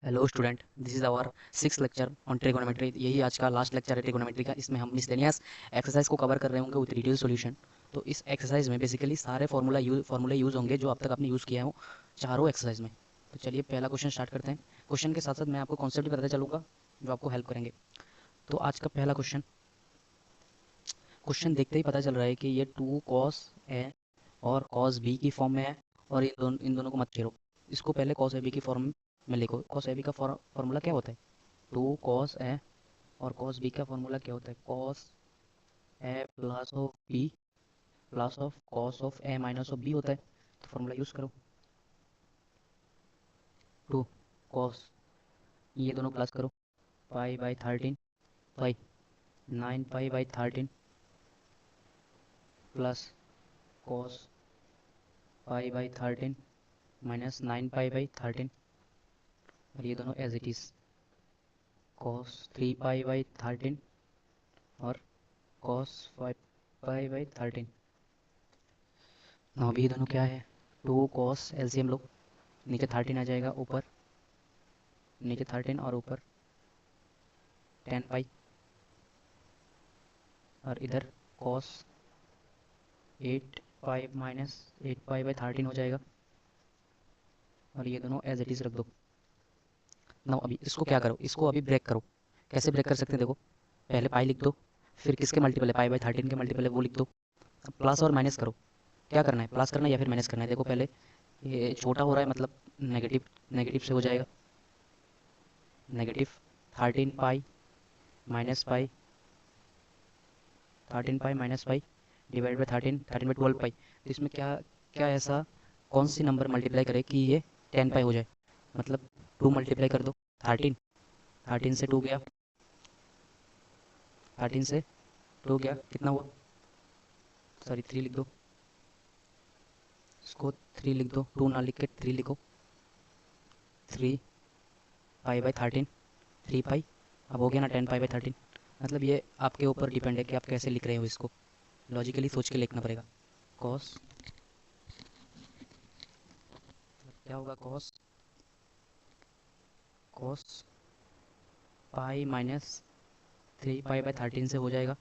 Hello student, this is our six lecture on trigonometry. यही आज का लास्ट लेक्चर है ट्रिगोनोमेट्री का। इसमें हम मिसलेनियस एक्सरसाइज को कवर कर रहे होंगे विथ डिटेल सॉल्यूशन। तो इस एक्सरसाइज में बेसिकली सारे फार्मूले यूज़ होंगे जो अब तक आपने यूज़ किया हो चारों एक्सरसाइज में। तो चलिए पहला क्वेश्चन स्टार्ट करते हैं। क्वेश्चन के साथ साथ मैं आपको कॉन्सेप्ट भी बताता चलूँगा जो आपको हेल्प करेंगे। तो आज का पहला क्वेश्चन क्वेश्चन देखते ही पता चल रहा है कि ये टू कॉस ए और कॉस बी की फॉर्म में है। और इन दोनों को मत छेड़ो। इसको पहले कॉस ए बी की फॉर्म में लिखो। कॉस ए बी का फॉर्मूला क्या होता है? टू कॉस ए और कॉस बी का फॉर्मूला क्या होता है? Cos A plus of B plus of cos of A minus of B होता है। तो फॉर्मूला यूज करो। टू कॉस, ये दोनों प्लस करो, pi by 13 pi 9 pi by 13 plus cos pi by 13 minus 9 pi by 13। और ये दोनों as it is cos 3 pi by 13 और कॉस 5 पाई बाई 13। अभी ये दोनों क्या है? टू कॉस एलसीएम लो, नीचे 13 आ जाएगा, ऊपर नीचे 13 और ऊपर 10 पाई, और इधर cos 8 pi minus 8 pi by 13 हो जाएगा। और ये दोनों एज इट इज़ रख दो। नाउ अभी इसको क्या करो, इसको अभी ब्रेक करो। कैसे ब्रेक कर सकते हैं देखो। पहले पाई लिख दो, फिर किसके मल्टीपल है? पाई बाई 13 के मल्टीपल है, वो लिख दो। अब प्लस और माइनस करो। क्या करना है? प्लस करना है या फिर माइनस करना है? देखो पहले ये छोटा हो रहा है, मतलब नेगेटिव नेगेटिव से हो जाएगा। Negative 13 pi minus pi 13 pi divide by 13 13 by 12 पाई। तो इसमें क्या क्या ऐसा कौन सी नंबर मल्टीप्लाई करे कि ये 10 पाई हो जाए? मतलब टू मल्टीप्लाई कर दो। 13 13 से टू गया, 13 से टू गया, कितना हुआ? सॉरी, 3 लिख दो। इसको 3 लिख दो, टू ना लिख के 3 लिखो। 3 पाई बाई 13 3 पाई। अब हो गया ना 10 पाई बाई 13। मतलब ये आपके ऊपर डिपेंड है कि आप कैसे लिख रहे हो इसको। लॉजिकली सोच के लिखना पड़ेगा। कॉस क्या होगा? Cos cos pi minus 3 pi by 13 से हो जाएगा,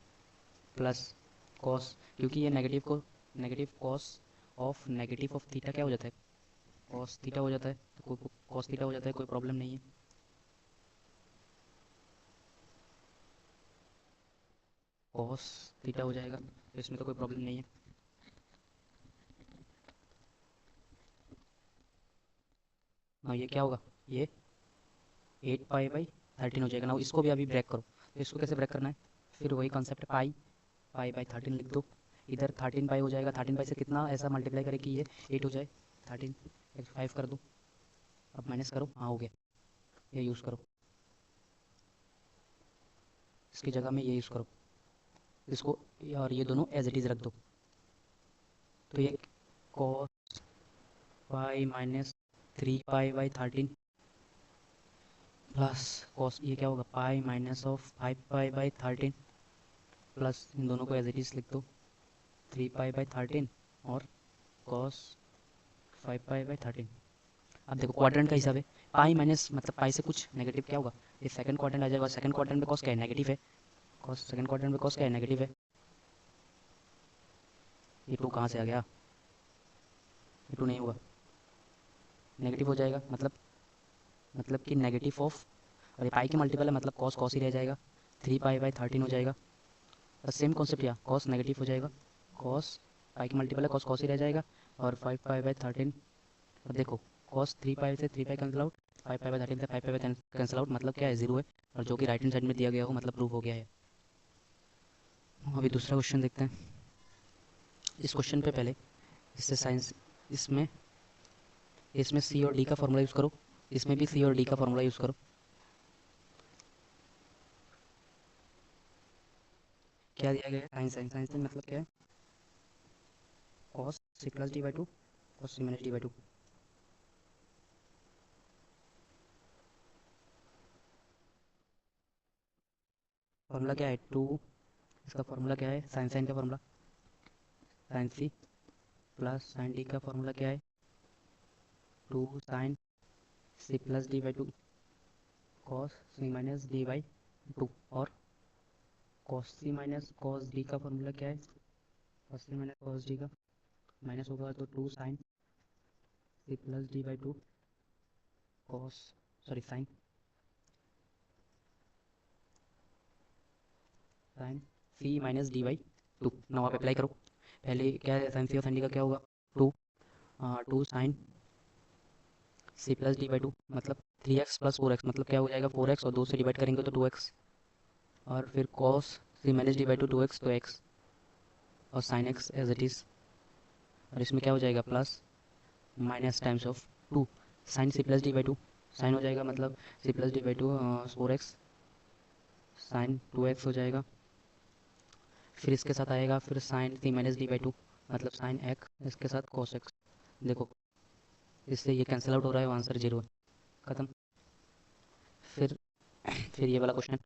प्लस कॉस, क्योंकि ये नेगेटिव को negative cos of negative of theta क्या हो जाता है? कॉस थीटा हो जाता है। तो कोई कॉस थीटा हो जाता है, कोई प्रॉब्लम नहीं है। कॉस थीटा हो जाएगा, तो इसमें तो कोई प्रॉब्लम नहीं है। हाँ, ये क्या होगा? ये 8 पाई बाई 13 हो जाएगा ना। इसको भी अभी ब्रेक करो। तो इसको कैसे ब्रेक करना है? फिर वही कॉन्सेप्ट, पाई पाई बाई 13 लिख दो। इधर 13 पाई हो जाएगा, 13 पाई से कितना ऐसा मल्टीप्लाई करे कि ये 8 हो जाए। 13 5 कर दो। अब माइनस करो, हाँ हो गया। ये यूज़ करो, इसकी जगह में ये यूज़ करो इसको। और ये दोनों एज इट इज़ रख दो। तो ये cos pi minus 3 pi by 13 plus cos, ये क्या होगा? Pi minus of 5 pi by 13 plus इन दोनों को एज इट इज़ लिख दो। 3 पाई बाई 13 और कॉस 5 पाई बाई 13। अब देखो क्वाड्रेंट का हिसाब है। पाई माइनस मतलब पाई से कुछ नेगेटिव क्या होगा? ये सेकंड क्वाड्रेंट आ जाएगा। सेकंड क्वाड्रेंट में कॉस क्या है? नेगेटिव है। कॉस सेकंड क्वाड्रेंट में कॉस क्या है? नेगेटिव है। ये टू कहाँ से आ गया? ये टू नहीं होगा, नेगेटिव हो जाएगा। मतलब कि नेगेटिव ऑफ, और ये पाई के मल्टीपल है, मतलब कॉस कॉस ही रह जाएगा। 3 पाई बाई 13 हो जाएगा। बस सेम कॉन्सेप्ट, यहाँ कॉस नेगेटिव हो जाएगा। कॉस पाई की मल्टीपल है, कॉस कॉस ही रह जाएगा। और 5 पाई बाई 13, और देखो कॉस 3 पाई से 3 pi cancel out, 5 pi by 13 से 5 पाई बाई कैंसिल आउट, मतलब क्या है? जीरो है। और जो कि राइट हैंड साइड में दिया गया हो, मतलब प्रूव हो गया है। अभी दूसरा क्वेश्चन देखते हैं। इस क्वेश्चन पे पहले इससे साइंस, इसमें इसमें सी और डी का फॉर्मूला यूज़ करो। इसमें भी सी और डी का फॉर्मूला यूज़ करो। क्या दिया गया है? साइन साइन साइन साइन मतलब क्या है? Cos C plus D by two, cos C minus D by two. Formula क्या है? टू, इसका फॉर्मूला क्या है? साइन साइन का formula sine C plus sine D का फॉर्मूला क्या है? Two sine C plus D by two. Cos C minus D by two, और cos C minus cos D का फॉर्मूला क्या है, cos C minus cos D का minus होगा तो to sine C plus D by two cos, sorry sine sine C minus D by two. Now आप apply करो। पहले क्या है, साइन सी और साइन डी का क्या होगा, two, two sine C plus D by two मतलब 3x प्लस 4x, मतलब क्या हो जाएगा 4x, और 2 से डिवाइड करेंगे तो 2x, और फिर cos C minus D by two 2x तो x, और sine x as it is, और इसमें क्या हो जाएगा plus minus times of two sine C plus D by two, sine हो जाएगा मतलब C plus D by two 4x sine 2x हो जाएगा, फिर इसके साथ आएगा फिर sine C minus D by two मतलब साइन x, इसके साथ कॉस x। देखो इससे ये कैंसिल आउट हो रहा है, आंसर 0 है, खत्म। फिर फिर ये वाला क्वेश्चन,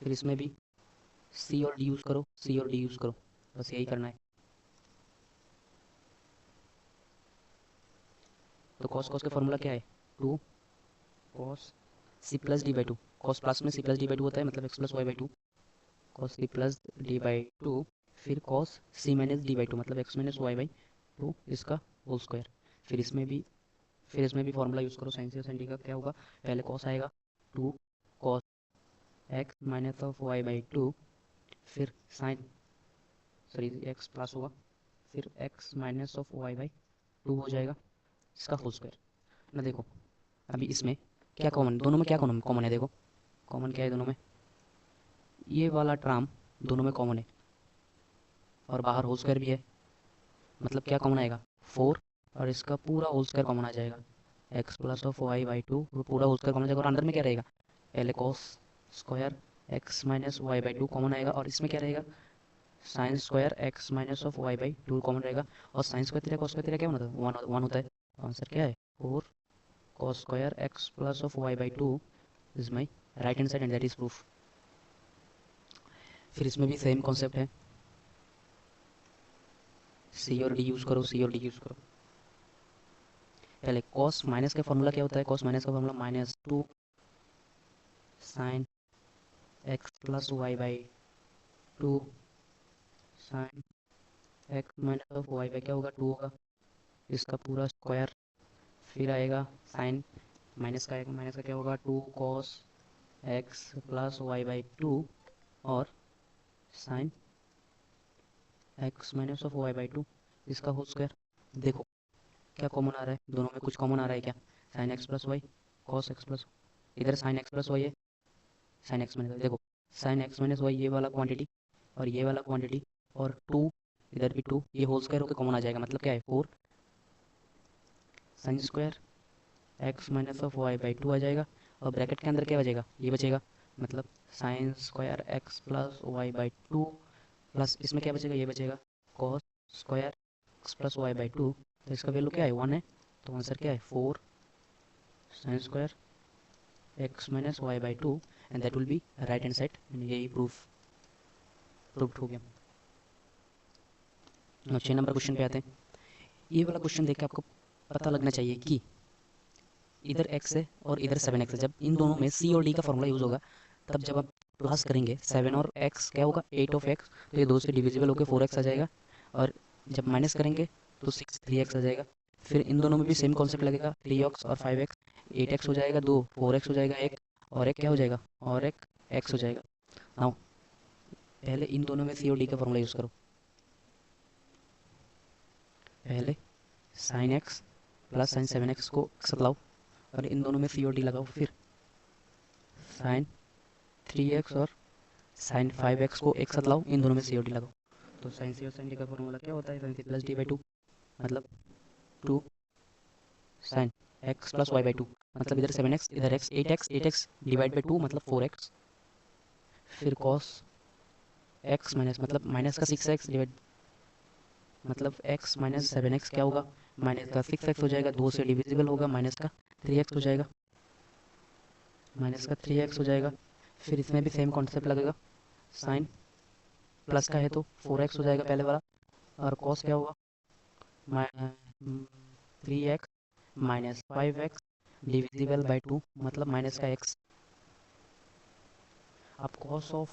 फिर इसमें भी सी और डी यूज़ करो, सी और डी यूज़ करो, बस यही करना है। तो कॉस कॉस का फॉर्मूला क्या है, two cos C plus D by two, cos plus में C plus D by two होता है मतलब X plus Y by two, cos C plus D by two, फिर cos C minus D by two मतलब X minus Y by two इसका whole square. फिर इसमें भी फॉर्मूला यूज़ करो, साइन सी और साइन डी का क्या होगा, पहले कॉस आएगा two cos X minus of Y by two, फिर साइन, सॉरी एक्स प्लस होगा, फिर X minus of Y by two हो जाएगा इसका होल स्क्वायर। ना देखो अभी इसमें क्या कॉमन, दोनों में क्या कॉमन कॉमन है, देखो कॉमन क्या है दोनों में, ये वाला टर्म दोनों में कॉमन है, और बाहर होल स्क्वायर भी है, मतलब क्या कॉमन आएगा 4, और इसका पूरा होल स्क्वायर कॉमन आ जाएगा, X plus of Y by two पूरा होल स्क्वायर कॉमन आ जाएगा, और अंदर में क्या रहेगा, पहले cos square X minus Y by two common आएगा, और इसमें क्या रहेगा sine square X minus of Y by two common रहेगा, और साइन स्क्वायर तेरा कॉस स्क्वायर तेरा क्या होता है, वन होता है, आंसर क्या है 4 cos square x plus of y by 2 is my right hand side and that is proof। फिर इसमें भी सेम कॉन्सेप्ट है, सी और डी यूज़ करो, सी और डी यूज़ करो। पहले cos माइनस का फॉर्मूला क्या होता है, cos माइनस का formula minus two sine X plus Y by two sine X minus of Y by क्या होगा 2 होगा, इसका पूरा स्क्वायर, फिर आएगा साइन माइनस का क्या होगा 2 cos X plus Y by two, और sine X minus of Y by two इसका होल स्क्वायर। देखो क्या कॉमन आ रहा है, दोनों में कुछ कॉमन आ रहा है क्या, sine X plus Y cos X plus, इधर साइन एक्स प्लस वाई है, साइन एक्स माइनस, देखो साइन एक्स माइनस वाई ये वाला क्वांटिटी और ये वाला क्वांटिटी, और टू इधर भी टू, ये होल स्क्वायर होकर कॉमन आ जाएगा, मतलब क्या है 4 sine square X minus of Y by two आ जाएगा, और ब्रैकेट के अंदर क्या बचेगा, ये बचेगा, मतलब sine square X plus Y by two, plus इसमें क्या बचेगा, ये बचेगा cos square X plus Y by two, तो इसका वैल्यू क्या है 1 है, तो आंसर क्या है 4 sine square X minus Y by two, and that will be right hand side, यही प्रूफ हो गया। अब 6 नंबर क्वेश्चन पे आते हैं। ये वाला क्वेश्चन देख के आपको पता लगना चाहिए कि इधर x है और इधर 7x है, जब इन दोनों में c और d का फॉर्मूला यूज़ होगा, तब जब आप प्लस करेंगे 7 और x क्या होगा 8 ऑफ x, तो ये 2 से डिविजिबल होकर 4x आ जाएगा, और जब माइनस करेंगे तो 3x आ जाएगा। फिर इन दोनों में भी सेम कॉन्सेप्ट लगेगा, 3x और 5x, 8x हो जाएगा 2, 4x हो जाएगा 1, और एक क्या हो जाएगा, और एक x हो जाएगा। नाउ पहले इन दोनों में c और d का फॉर्मूला यूज़ करो, पहले sign X plus sign 7x को एक साथ लाओ, और इन दोनों में सी और डी लगाओ, फिर साइन 3x और साइन 5x को एक साथ लाओ, इन दोनों में सी और डी लगाओ। तो साइन सी और साइन डी का फॉर्मूला क्या होता है, sine C plus D by two मतलब 2 sine X plus Y by two, मतलब इधर 7x इधर x, 8x divide by two मतलब 4x, फिर कॉस x माइनस मतलब माइनस का 6x डिवाइड मतलब x माइनस 7x क्या होगा, माइनस का 6x हो जाएगा, 2 से डिविजिबल होगा, माइनस का 3x हो जाएगा, माइनस का 3x हो जाएगा। फिर इसमें भी सेम कॉन्सेप्ट लगेगा, साइन प्लस का है तो 4x हो जाएगा पहले वाला, और कॉस क्या होगा 3x minus 5x divisible by two मतलब माइनस का x, अब cos of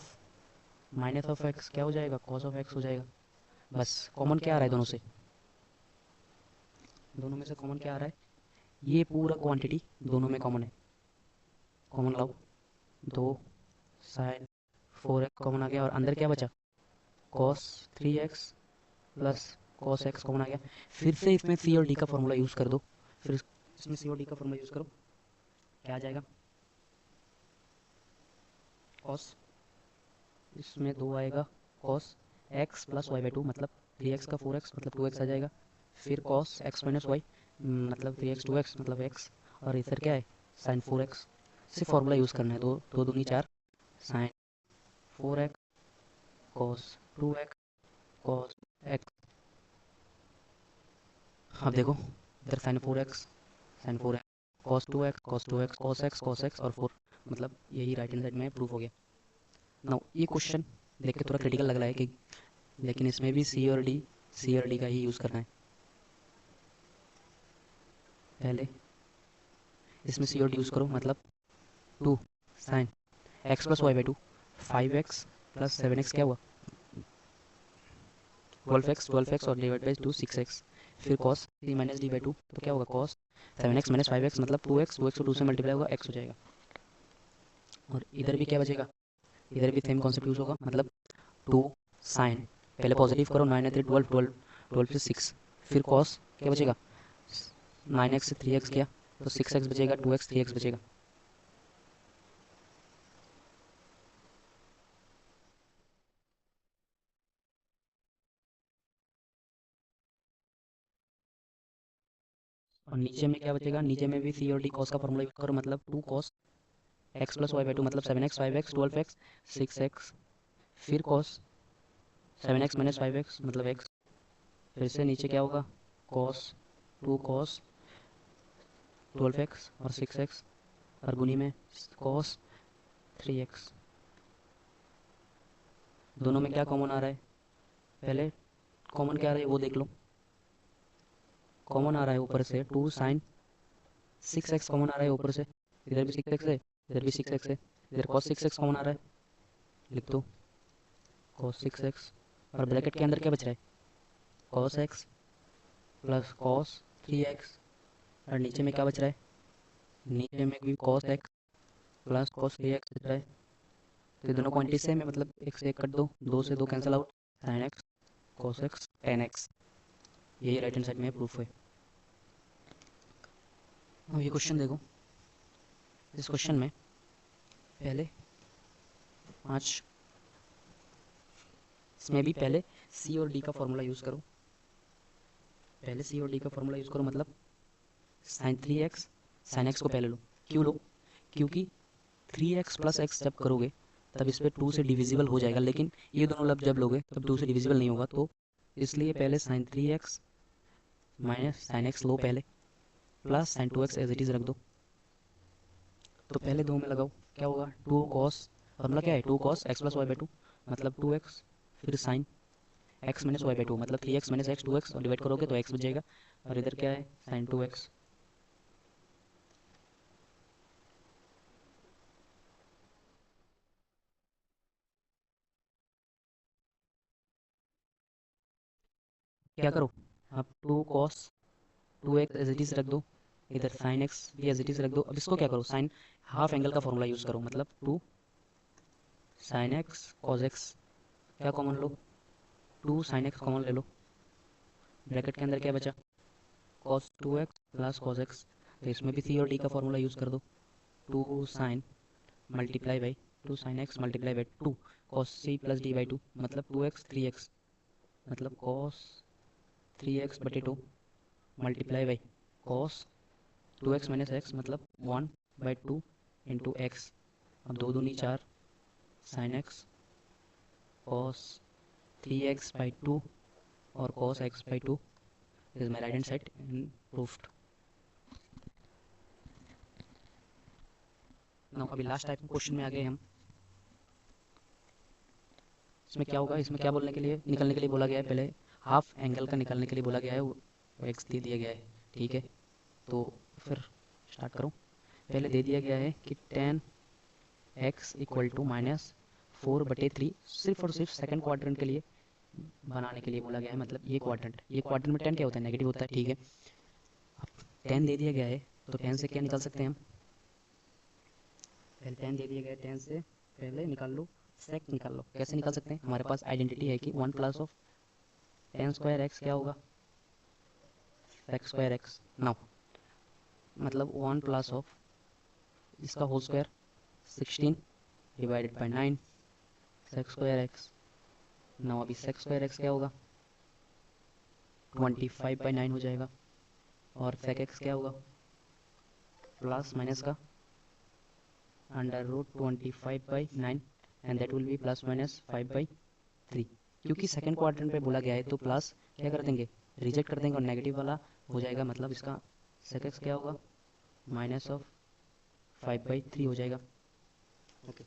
minus of x क्या हो जाएगा, कॉस ऑफ एक्स हो जाएगा। बस कॉमन क्या आ रहा है दोनों से, दोनों में से कॉमन क्या आ रहा है, ये पूरा क्वांटिटी दोनों में कॉमन है, कॉमन लाओ। 2 sin 4x कॉमन आ गया और अंदर क्या बचा, cos 3x plus cos x common आ गया। फिर से इसमें सी और डी का फॉर्मूला यूज़ कर दो, फिर इसमें सी और डी का फॉर्मूला यूज़ करो, क्या आ जाएगा, cos, इसमें 2 आएगा, cos x plus Y by two मतलब 3x का 4x मतलब 2x आ जाएगा। फिर cos x माइनस वाई मतलब 3x 2x मतलब x, और इधर क्या है sin 4x। सिर्फ फॉर्मूला यूज़ करना है, दो दो दूनी 4 sin 4x cos 2x cos x। अब देखो इधर sin 4x cos 2x cos 2x cos x cos x और 4, मतलब यही राइट हैंड साइड में प्रूफ हो गया। नाउ ये क्वेश्चन देख के थोड़ा क्रिटिकल लग रहा है कि, लेकिन इसमें भी सी और डी का ही यूज़ करना है। पहले इसमें सी और डी यूज़ करो, मतलब 2 sin x plus Y by two 5x plus 7x क्या हुआ 12x और डिवाइड बाई 2 6x। फिर cos 3 minus D by two तो क्या होगा cos 7x माइनस 5x मतलब 2x, 2x को 2 से मल्टीप्लाई होगा x हो जाएगा। और इधर भी क्या बचेगा, इधर भी सेम कॉन्सेप्ट यूज़ होगा, मतलब 2 sin, पहले पॉजिटिव करो 9 3 12 12 12 से 6, फिर cos क्या बचेगा 9x से 3x किया तो 6x बचेगा, 2x 3x बचेगा। और नीचे में क्या बचेगा, नीचे में भी सी और डी cos का फॉर्मूला यूज करो, मतलब 2 cos x plus Y by two मतलब 7x 5x 12x 6x। फिर cos 7x माइनस 5x मतलब x। फिर से नीचे क्या होगा cos 2 cos 12x और 6x और गुनी में cos 3x। दोनों में क्या कॉमन आ रहा है, पहले कॉमन क्या आ रहा है वो देख लो। कॉमन आ रहा है ऊपर से 2 sin 6x कॉमन आ रहा है ऊपर से, इधर भी 6x है इधर भी 6x है, इधर cos 6x कॉमन आ रहा है, लिख दो cos 6x। और ब्रैकेट के अंदर क्या बच रहा है cos x plus cos 3x, और नीचे में क्या बच रहा है, नीचे में भी cos x plus cos 3x बच रहा है। तो ये दोनों क्वांटिटी सेम है, मतलब एक से एक कट दो, 2 से 2 cancel out, sin x cos x tan x, यही राइट हैंड साइड में प्रूफ है। अब ये क्वेश्चन देखो, इस क्वेश्चन में पहले 5, इसमें भी पहले सी और डी का फॉर्मूला यूज़ करो, पहले सी और डी का फॉर्मूला यूज़ करो, मतलब sin 3x sin x को पहले लो, क्यों लो, क्योंकि 3x प्लस एक्स जब करोगे तब इस पर 2 से डिविजिबल हो जाएगा, लेकिन ये दोनों लब जब लोगे तब 2 से डिविजिबल नहीं होगा, तो इसलिए पहले sin 3x minus sin x लो पहले, plus sin 2x as it is रख दो। तो पहले 2 में लगाओ, क्या होगा 2 cos, फॉर्मूला क्या है 2 cos x plus Y by two मतलब 2x, फिर sin x minus Y by two मतलब 3x माइनस एक्स 2x, और डिवाइड करोगे तो x बच जाएगा, और इधर क्या है sin 2x। क्या करो अब 2 cos 2x as it is रख दो, इधर sin x भी एज इट इज़ रख दो। अब इसको क्या करो साइन हाफ एंगल का फॉर्मूला यूज़ करो, मतलब 2 sin x cos x, क्या कॉमन लो 2 sin x कॉमन ले लो, ब्रैकेट के अंदर क्या बचा cos 2x plus cos x। तो इसमें भी सी और डी का फॉर्मूला यूज़ कर दो, 2 sin multiply by 2 sin x multiply by 2 cos c plus D by two मतलब 2x 3x, मतलब cos 3x बटे 2 multiply by cos 2x minus x मतलब 1 बाई 2 इंटू एक्स। अब 2 दूनी 4 sin x cos 3x by 2 और cos x by 2 is my right hand side and proofed. Now अभी last type question में आ गए हम। इसमें क्या होगा, इसमें क्या बोलने के लिए निकलने के लिए बोला गया है, पहले हाफ एंगल का निकालने के लिए बोला गया है, वो एक्स दे दिया गया है, ठीक है। तो फिर स्टार्ट करूँ, पहले दे दिया गया है कि tan एक्स इक्वल टू -4/3, सिर्फ और सिर्फ सेकंड क्वाड्रेंट के लिए बनाने के लिए बोला गया है। मतलब ये क्वाड्रेंट में टेन क्या होता है, नेगेटिव होता है, ठीक है। अब 10 दे दिया गया है तो 10 से क्या निकाल सकते हैं हम, पहले 10 दे दिया गया है, 10 से पहले निकाल लो सेक निकाल लो। कैसे निकाल सकते हैं, हमारे पास आइडेंटिटी है कि 1+10² x क्या होगा, sec²x। नाउ मतलब 1+ इसका whole square 16 divided by 9 sec²x। Now अभी sec²x क्या होगा, 25/9 हो जाएगा। और sec x क्या होगा, प्लस माइनस का √25/9 एंड दैट विल बी +-5/3। क्योंकि सेकंड क्वाड्रेंट पे बोला गया है तो प्लस क्या कर देंगे, रिजेक्ट कर देंगे और नेगेटिव वाला हो जाएगा। मतलब इसका sec x क्या होगा, -5/3 हो जाएगा। ओके,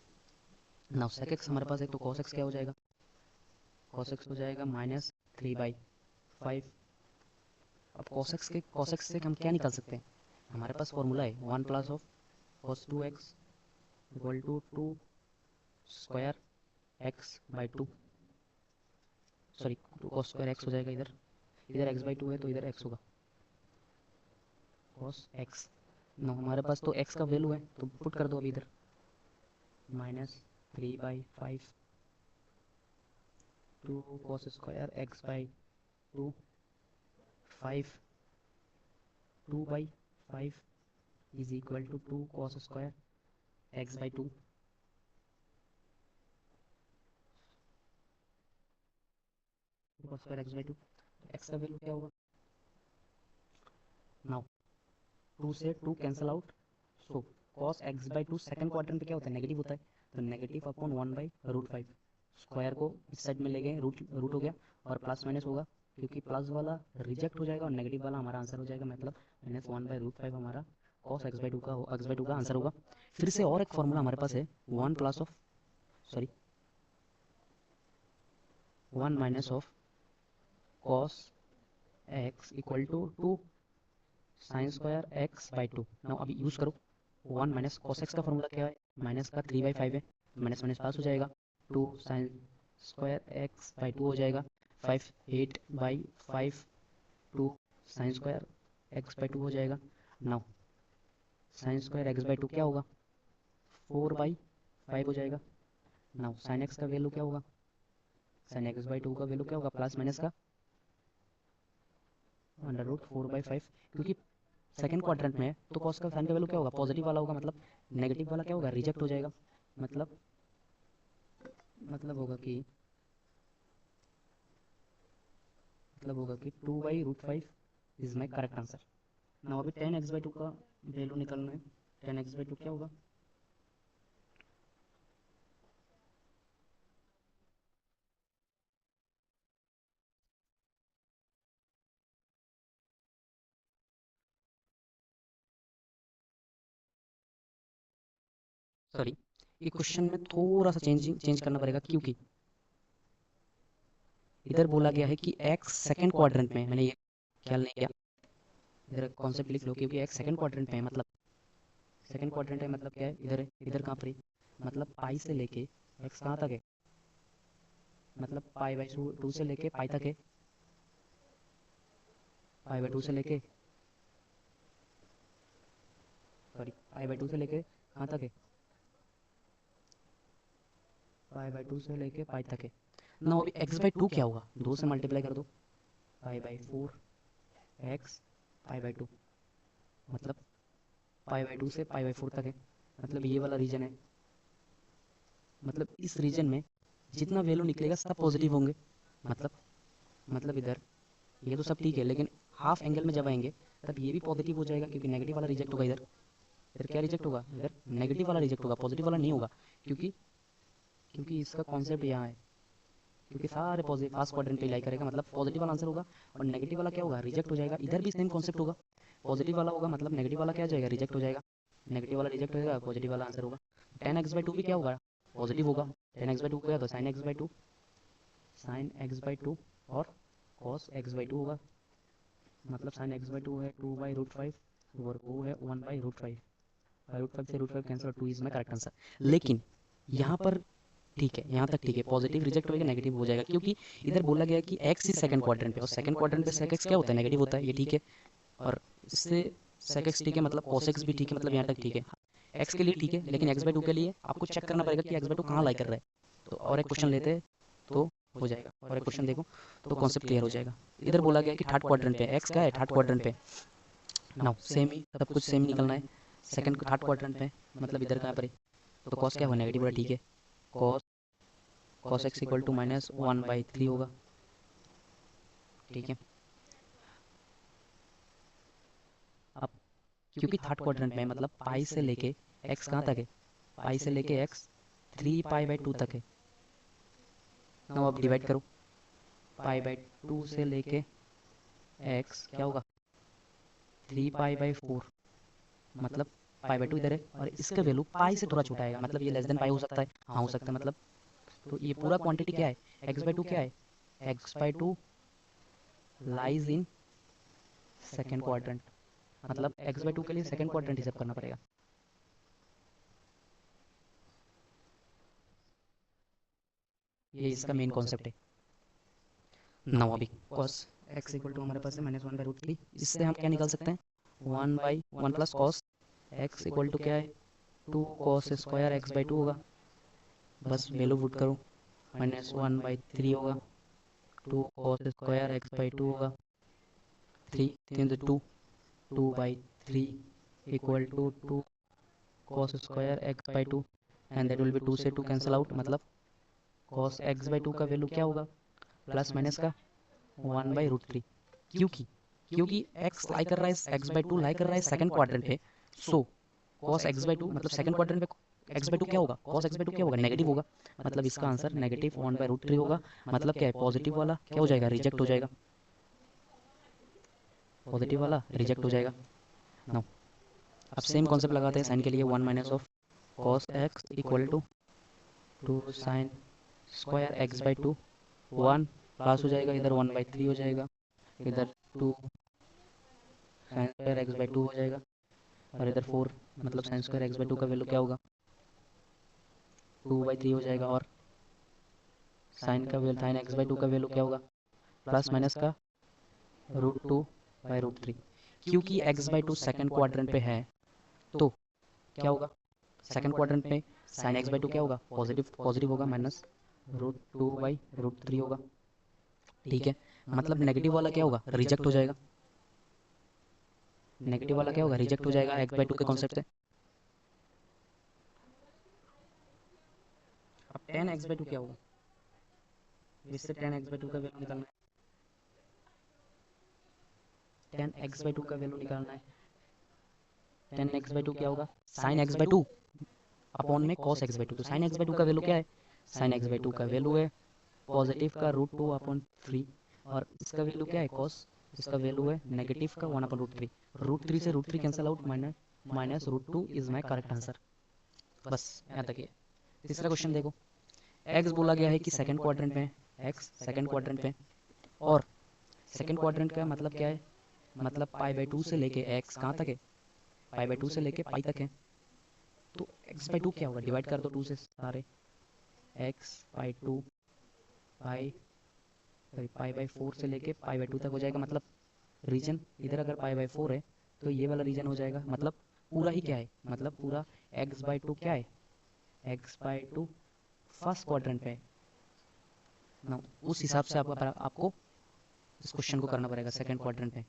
नाउ sec x हमारे पास है तो cos x क्या हो जाएगा, cos x हो जाएगा -3/5। अब cos x से हम क्या निकाल सकते हैं, हमारे पास फॉर्मूला है 1+cos2x equal to 2√x/2। Sorry, 2cos² x हो जाएगा, इधर इधर x/2 है तो इधर x होगा cos x। नो हमारे पास तो x का वैल्यू है तो पुट कर दो अभी इधर, -3/5 2cos²x/2 5 2/5 is equal to 2cos²x/2। cos²x/2 x का वैल्यू क्या होगा, नाउ 2 से 2 cancel out, so cos x/2 second quadrant पे क्या होता है, नेगेटिव होता है, तो -1/√5। स्क्वायर को इस साइड में ले गए, रूट रूट हो गया और प्लस माइनस होगा, क्योंकि प्लस वाला रिजेक्ट हो जाएगा और नेगेटिव वाला हमारा आंसर हो जाएगा। मतलब -1/√5 हमारा cos x/2 का आंसर होगा। फिर से और एक फॉर्मूला हमारे पास है, 1 cos x equal to 2 sin²x/2। Now अभी यूज करो 1 cos x का फॉर्मूला क्या है, माइनस का 3/5 है, माइनस माइनस पास हो जाएगा, 2 sin²x/2 हो जाएगा, 5 8/5 2 sin²x/2 हो जाएगा। नाउ sin²x/2 क्या होगा, 4/5 हो जाएगा। नाउ sin x का वैल्यू क्या होगा, sin x/2 का वैल्यू क्या होगा, प्लस माइनस का √4/5, क्योंकि सेकंड क्वाड्रेंट में है तो cos का साइन का वैल्यू क्या होगा, पॉजिटिव वाला होगा। मतलब नेगेटिव वाला क्या होगा, रिजेक्ट हो जाएगा। मतलब मतलब होगा कि मतलब होगा कि 2/√5 is my correct answer. Now अभी 10x/2 का वैल्यू निकालना है। 10x/2 क्या होगा, सॉरी ये क्वेश्चन में थोड़ा सा चेंज करना पड़ेगा, क्योंकि इधर बोला गया है कि x सेकंड क्वाड्रेंट में, मैंने ये ख्याल नहीं किया, इधर कॉन्सेप्ट लिख लो, क्योंकि x सेकंड क्वाड्रेंट में है। मतलब सेकंड क्वाड्रेंट है मतलब क्या है, इधर है, इधर कहाँ पर है, मतलब पाई से लेके x कहाँ तक है, मतलब पाई/2 से लेके पाई तक है, पाई/2 से लेके सॉरी पाई/2 से लेके कहाँ तक है, पाई/2 से लेके पाई तक है। ना अभी x/2 क्या होगा, 2 से मल्टीप्लाई कर दो, पाई/4 x पाई/2, मतलब पाई/2 से पाई/4 तक है। मतलब ये वाला रीजन है, मतलब इस रीजन में जितना वैल्यू निकलेगा सब पॉजिटिव होंगे। मतलब मतलब इधर ये तो सब ठीक है, लेकिन हाफ एंगल में जब आएंगे तब ये भी पॉजिटिव हो जाएगा, क्योंकि नेगेटिव वाला रिजेक्ट होगा। इधर इधर क्या रिजेक्ट होगा, इधर नेगेटिव वाला रिजेक्ट होगा, पॉजिटिव वाला नहीं होगा, क्योंकि क्योंकि इसका कॉन्सेप्ट यहाँ है, क्योंकि सारे पॉजिटिव फर्स्ट क्वाड्रेंट पे लाई करेगा, मतलब पॉजिटिव वाला आंसर होगा और नेगेटिव वाला क्या होगा, रिजेक्ट हो जाएगा। इधर भी सेम कॉन्सेप्ट होगा, पॉजिटिव वाला होगा मतलब नेगेटिव वाला क्या हो जाएगा, रिजेक्ट हो जाएगा, नेगेटिव वाला रिजेक्ट हो जाएगा, पॉजिटिव वाला आंसर होगा। 10x/2 भी क्या होगा, पॉजिटिव होगा। 10x/2 क्या तो sin x/2 और cos x/2 होगा। मतलब sin x/2 है 2/√5 और o है 1/√5। √5 से √5 cancel, 2 is my correct answer. लेकिन यहाँ पर ठीक है, यहाँ तक ठीक है, पॉजिटिव रिजेक्ट होएगा, नेगेटिव हो जाएगा, क्योंकि इधर बोला गया कि एक्स इज सेकंड क्वाड्रेंट पे, और सेकंड क्वाड्रेंट पे सेक एक्स क्या होता है, नेगेटिव होता है, ये ठीक है। और इससे सेक एक्स ठीक है, मतलब कॉस एक्स भी ठीक है, मतलब यहाँ तक ठीक है। एक्स के लिए ठीक है, लेकिन x/2 के लिए आपको चेक करना पड़ेगा कि x/2 कहाँ लाई कर रहा है। तो और एक क्वेश्चन लेते हैं तो हो जाएगा, और एक क्वेश्चन देखो तो कॉन्सेप्ट क्लियर हो जाएगा। इधर बोला गया कि थर्ड क्वाड्रेंट पे, एक्स का है थर्ड क्वाड्रेंट पे, नाउ सेम ही सब कुछ सेम निकलना है। सेकंड थर्ड क्वाड्रेंट पे मतलब इधर कहाँ पर है, तो कॉस क्या हुआ, नेगेटिव होगा, ठीक है। Cos cos X equal to -1/3 होगा, ठीक है। अब क्योंकि थर्ड क्वाड्रेंट में मतलब पाई से लेके एक्स कहाँ तक है, पाई से लेके एक्स 3π/2 तक है। नाउ अब डिवाइड करो, π/2 से लेके एक्स क्या होगा, 3π/4, मतलब π/2 इधर है, और इसका वैल्यू पाई से थोड़ा छोटा आएगा, मतलब ये लेस देन पाई हो सकता है, हाँ हो सकता है, मतलब तो ये पूरा क्वांटिटी क्या है, x/2 क्या है, x/2 lies in second quadrant, मतलब x/2 के लिए सेकेंड क्वाड्रेंट हिसाब करना पड़ेगा। ये इसका मेन कॉन्सेप्ट है। नाउ अभी cos x इक्वल टू हमारे पास है -1/√3, इससे हम क्या निकाल सकते हैं, 1/1 plus cos x equal to क्या है, 2 cos स्क्वायर x/2 होगा, बस वैल्यू पुट करो, -1/3 होगा, 2 cos स्क्वायर x/2 होगा, 3 3 2 2/3 equal to 2 cos square x/2, and that will be 2 से 2 कैंसिल आउट, मतलब cos x/2 का वैल्यू क्या होगा, प्लस माइनस का 1/√3, क्योंकि क्योंकि x लाई कर रहा है, x/2 लाई कर रहा है सेकंड क्वाड्रेंट पे, सो cos x/2 मतलब सेकंड क्वाड्रेंट पे x/2 क्या होगा, cos x/2 क्या होगा, नेगेटिव होगा, मतलब इसका आंसर नेगेटिव 1/√3 होगा। मतलब क्या है, पॉजिटिव वाला क्या हो जाएगा, रिजेक्ट हो जाएगा, पॉजिटिव वाला रिजेक्ट हो जाएगा। नाउ अब सेम कॉन्सेप्ट लगाते हैं साइन के लिए, 1 minus of cos x equal to 2 sine square x/2, 1 plus हो जाएगा, इधर 1/3 हो जाएगा, इधर 2 साइन स्क्वायर x/2 हो जाएगा, और इधर 4 मतलब साइन स्क्वायर x/2 का वैल्यू क्या होगा, 2/3 हो जाएगा, और साइन का वैल्यू साइन x/2 का वैल्यू क्या होगा, प्लस माइनस का √2/√3, क्योंकि x/2 सेकंड क्वाड्रेंट पे है, तो क्या होगा, सेकंड क्वाड्रेंट में साइन x/2 क्या होगा, पॉजिटिव पॉजिटिव होगा, -√2/√3 होगा, ठीक है। मतलब नेगेटिव वाला क्या होगा, रिजेक्ट हो जाएगा, नेगेटिव वाला क्या होगा, रिजेक्ट हो जाएगा x/2 के कॉन्सेप्ट से। अब tan x/2 क्या होगा, इससे tan x/2 का वैल्यू निकालना है, tan x/2 का वैल्यू निकालना है, tan x/2 क्या होगा, sin x/2 अपॉन में cos x/2, तो sin x/2 का वैल्यू क्या है, sin x/2 का वैल्यू है पॉजिटिव का √2/3, और इसका वैल्यू क्या है, cos, इसका वैल्यू है नेगेटिव का 1/√3, √3 से √3 cancel out, minus √2 is my correct answer. बस यहाँ तक है। तीसरा क्वेश्चन देखो, एक्स बोला गया है कि सेकंड क्वाड्रेंट में, एक्स सेकंड क्वाड्रेंट में, और सेकंड क्वाड्रेंट का मतलब क्या है, मतलब π/2 से लेके एक्स कहाँ तक है, π/2 से लेके पाई तक है, तो x/2 क्या होगा, डिवाइड कर दो 2 से सारे, x/2 पाई π/4 से लेके π/2 तक हो जाएगा, मतलब रीजन इधर अगर π/4 है तो ये वाला रीजन हो जाएगा, मतलब पूरा ही क्या है, मतलब पूरा x/2 क्या है, x/2 फर्स्ट क्वाड्रेंट पे है ना, उस हिसाब से आपको इस क्वेश्चन को करना पड़ेगा सेकंड क्वाड्रेंट में।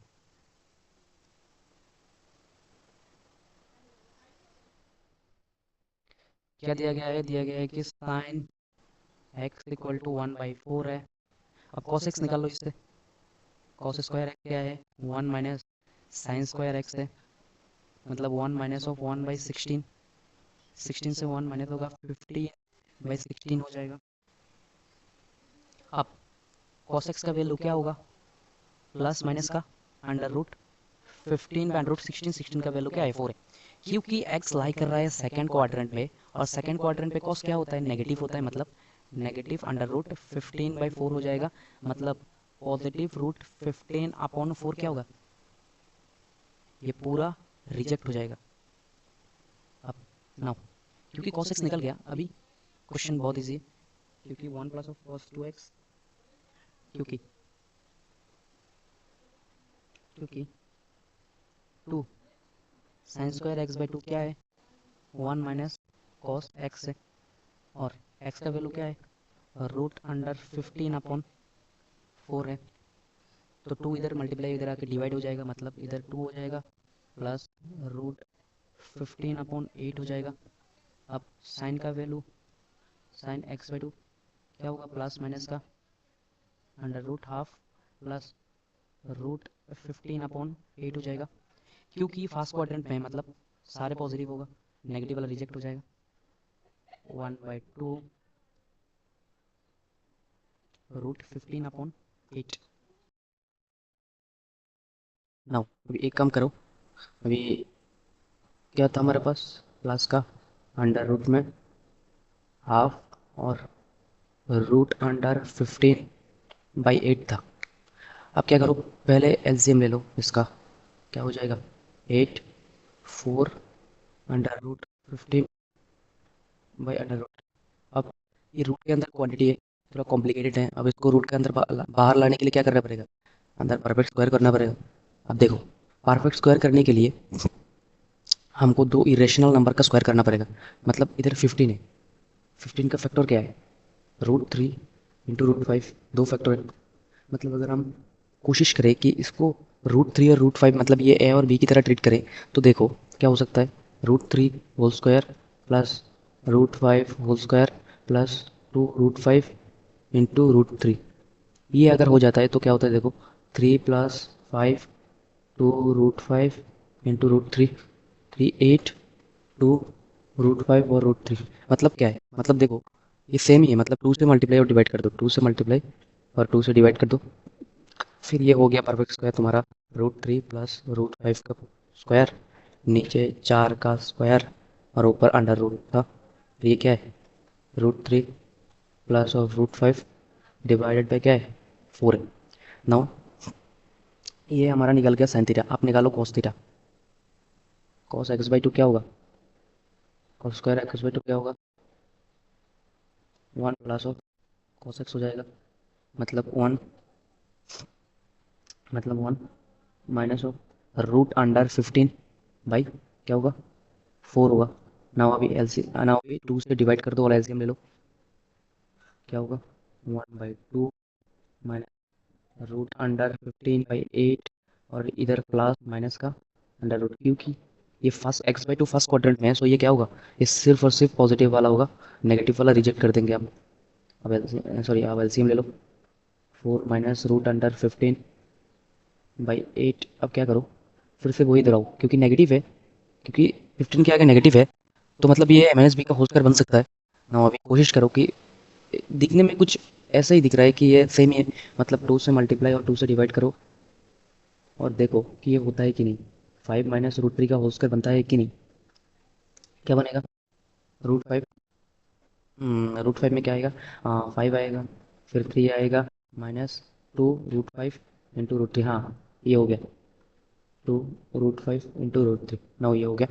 क्या दिया गया है, दिया गया है कि साइन x इक्वल टू 1/4 है। अब cos x निकाल लो इससे, cos स्क्वायर एक्स क्या है, 1 माइनस साइन स्क्वायर एक्स है, मतलब 1 माइनस ऑफ 1/16, 16 से 1 माइनस होगा 15/16 हो जाएगा। अब cos x का वैल्यू क्या होगा, प्लस माइनस का √15/√16, 16 का वैल्यू क्या है, 4 है, क्योंकि x लाई कर रहा है सेकंड क्वाड्रेंट में, और सेकंड क्वाड्रेंट पे cos क्या होता है, नेगेटिव होता है, मतलब नेगेटिव √15/4 हो जाएगा, मतलब पॉजिटिव √15/4 क्या होगा, ये पूरा रिजेक्ट हो जाएगा, नाउ क्योंकि cos x निकल गया, अभी क्वेश्चन बहुत इजी है, क्योंकि 1 प्लस ऑफ cos 2x, क्योंकि क्योंकि 2 साइन स्क्वायर एक्स बाई 2 क्या है, 1 माइनस कॉस एक्स है, और x का वैल्यू क्या है, रूट अंडर 15/4 है। तो 2 इधर मल्टीप्लाई इधर आके डिवाइड हो जाएगा, मतलब इधर 2 हो जाएगा प्लस रूट 15/8 हो जाएगा। अब साइन का वैल्यू, साइन एक्स बाई 2 क्या होगा, प्लस माइनस का under root half plus root 15/8 हो जाएगा। क्योंकि फर्स्ट क्वाड्रेंट में है, मतलब सारे पॉजिटिव होगा, नेगेटिव वाला रिजेक्ट हो जाएगा। 1/2 रूट 15/8। नाउ अभी एक काम करो, अभी क्या था हमारे पास, प्लस का अंडर रूट में हाफ और रूट अंडर 15/8 था। अब क्या करो, पहले एलसीएम ले लो इसका, क्या हो जाएगा 8 4 अंडर रूट 15/√। अब ये रूट के अंदर क्वांटिटी है, थोड़ा कॉम्प्लिकेटेड है। अब इसको रूट के अंदर बाहर लाने के लिए क्या करना पड़ेगा, अंदर परफेक्ट स्क्वायर करना पड़ेगा। अब देखो, परफेक्ट स्क्वायर करने के लिए हमको दो इरेशनल नंबर का स्क्वायर करना पड़ेगा। मतलब इधर 15 है, 15 का फैक्टर क्या है, √3 इंटू √5, दो फैक्टर है। मतलब अगर हम कोशिश करें कि इसको √3 और √5 मतलब ये ए और बी की तरह ट्रीट करें, तो देखो क्या हो सकता है, √3 whole square plus √5 whole square plus 2 √5 into √3। ये अगर हो जाता है तो क्या होता है, देखो 3 + 5 2 √5 इंटू √3, 3 8 2 √5 और √3। मतलब क्या है, मतलब देखो ये सेम ही है, मतलब 2 से मल्टीप्लाई और डिवाइड कर दो, 2 से मल्टीप्लाई और 2 से डिवाइड कर दो, फिर ये हो गया परफेक्ट स्क्वायर तुम्हारा, √3 प्लस √5 का स्क्वायर, नीचे 4 का स्क्वायर और ऊपर अंडर रूट था। ये क्या है, √3 प्लस ऑफ √5 डिवाइडेड बाई क्या है, 4 है। नाउ ये हमारा निकल गया साइन थीटा। आप निकालो cos theta, cos x by 2 क्या होगा, कॉस स्क्वायर एक्स बाई 2 क्या होगा, 1 प्लस ऑफ कॉस एक्स हो जाएगा, मतलब 1, मतलब 1 minus of root under 15 by क्या होगा, 4 होगा। नाउ अभी एलसी, नाउ अभी 2 से डिवाइड कर दो और एलसीएम ले लो, क्या होगा 1/2 माइनस रूट अंडर 15/8 और इधर प्लस माइनस का अंडर रूट, क्योंकि ये फर्स्ट x/2 फर्स्ट क्वाड्रेंट में है, सो ये क्या होगा, ये सिर्फ और सिर्फ पॉजिटिव वाला होगा, नेगेटिव वाला रिजेक्ट कर देंगे हम। अब अब एलसीएम ले लो, 4 माइनस रूट अंडर 15/8। अब क्या करो, फिर से वही दोहराओ, क्योंकि नेगेटिव है, क्योंकि 15 के आगे नेगेटिव है, तो मतलब ये -b का होल स्क्वायर बन सकता है ना। अभी कोशिश करो कि दिखने में कुछ ऐसा ही दिख रहा है कि ये सेम ही है, मतलब 2 से मल्टीप्लाई और 2 से डिवाइड करो और देखो कि ये होता है कि नहीं, 5 माइनस √3 का होल स्क्वायर बनता है कि नहीं, क्या बनेगा, √5, √5 में क्या आएगा, 5 आएगा, फिर 3 आएगा माइनस 2 √5 इंटू √3, हाँ ये हो गया 2 √5 इंटू √3। ना ये हो गया,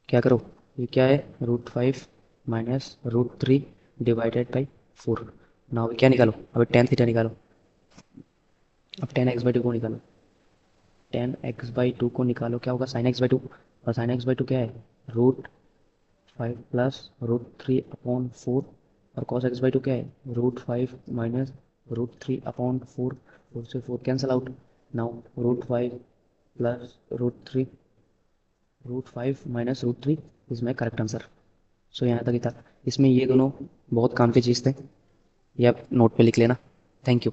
क्या करो, ये क्या है, √5 माइनस √3 डिवाइडेड बाई 4। ना अभी क्या निकालो, अभी टेन थीटा निकालो, अब 10x/2 को निकालो, 10x/2 को निकालो, क्या होगा sin x/2, और sin x/2 क्या है, √5 प्लस √3/4, और cos x/2 क्या है, √5 माइनस √3/4, 4 से 4 cancel out. Now √5 plus √5 minus √3 is my correct answer. So यहाँ तक ही था, इसमें ये दोनों बहुत काम की चीज़ थे, ये आप नोट पे लिख लेना। Thank you.